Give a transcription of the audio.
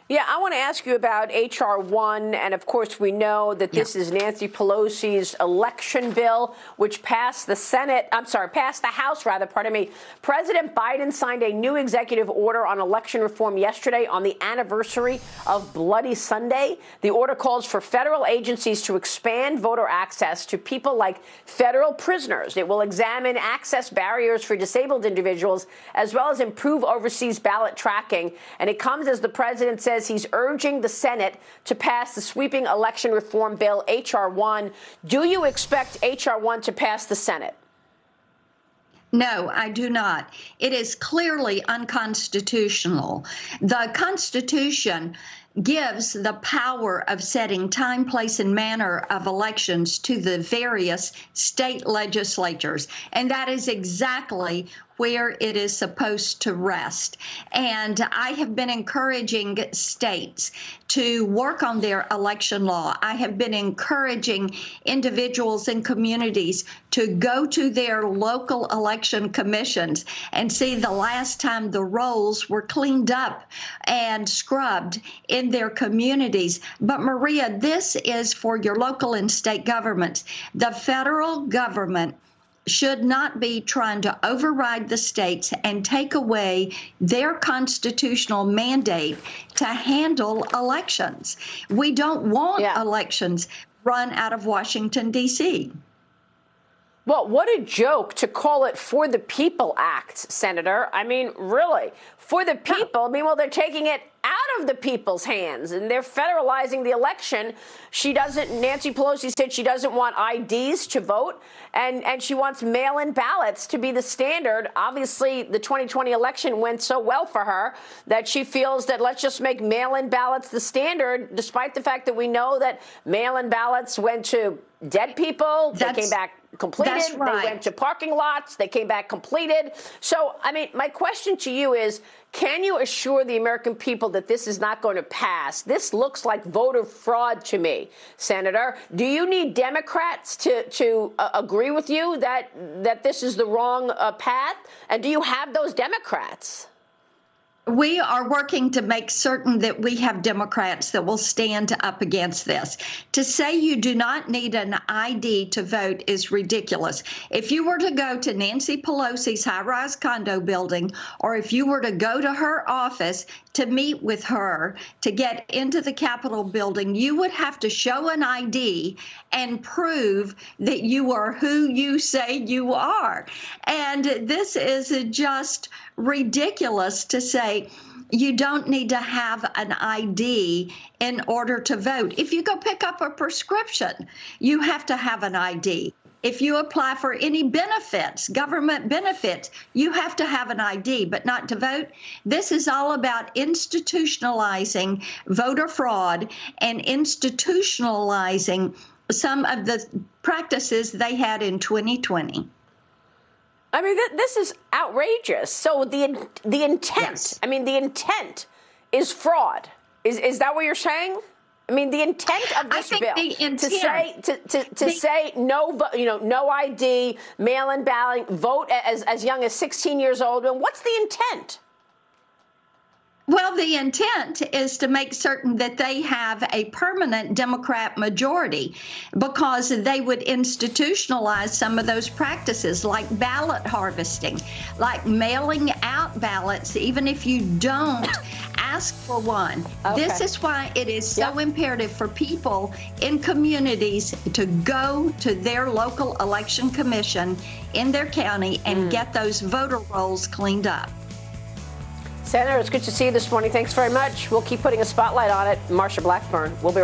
Yeah, I want to ask you about H.R. 1, and of course we know that this is Nancy Pelosi's election bill, which passed the passed the House, rather, pardon me. President Biden signed a new executive order on election reform yesterday on the anniversary of Bloody Sunday. The order calls for federal agencies to expand voter access to people like federal prisoners. It will examine access barriers for disabled individuals, as well as improve overseas ballot tracking. And it comes as the president says he's urging the Senate to pass the sweeping election reform bill, H.R. 1. Do you expect H.R. 1 to pass the Senate? No, I do not. It is clearly unconstitutional. The Constitution gives the power of setting time, place, and manner of elections to the various state legislatures, and that is exactly where it is supposed to rest. And I have been encouraging states to work on their election law. I have been encouraging individuals and communities to go to their local election commissions and see the last time the rolls were cleaned up and scrubbed in their communities. But Maria, this is for your local and state governments. The federal government should not be trying to override the states and take away their constitutional mandate to handle elections. We don't want elections run out of Washington, D.C. Well, what a joke to call it For the People Act, Senator. I mean, really, for the people. Meanwhile, they're taking it out of the people's hands and they're federalizing the election. Nancy Pelosi said she doesn't want IDs to vote and she wants mail-in ballots to be the standard. Obviously, the 2020 election went so well for her that she feels that let's just make mail-in ballots the standard, despite the fact that we know that mail-in ballots went to dead people. They came back completed. Right. They went to parking lots. They came back completed. So, I mean, my question to you is, can you assure the American people that this is not going to pass? This looks like voter fraud to me, Senator. Do you need Democrats to agree with you that this is the wrong path? And do you have those Democrats? We are working to make certain that we have Democrats that will stand up against this. To say you do not need an ID to vote is ridiculous. If you were to go to Nancy Pelosi's high-rise condo building, or if you were to go to her office to meet with her to get into the Capitol building, you would have to show an ID and prove that you are who you say you are. And this is just ridiculous to say you don't need to have an ID in order to vote. If you go pick up a prescription, you have to have an ID. If you apply for any benefits, government benefits, you have to have an ID, but not to vote. This is all about institutionalizing voter fraud and institutionalizing some of the practices they had in 2020. I mean, this is outrageous. So the intent, yes. I mean, the intent is fraud. Is that what you're saying? I mean, the intent of this bill to say no, no ID, mail-in ballot, vote as young as 16 years old. And what's the intent? Well, the intent is to make certain that they have a permanent Democrat majority, because they would institutionalize some of those practices like ballot harvesting, like mailing out ballots, even if you don't ask for one. Okay. This is why it is so imperative for people in communities to go to their local election commission in their county and get those voter rolls cleaned up. Senator, it's good to see you this morning. Thanks very much. We'll keep putting a spotlight on it. Marsha Blackburn, we'll be right back.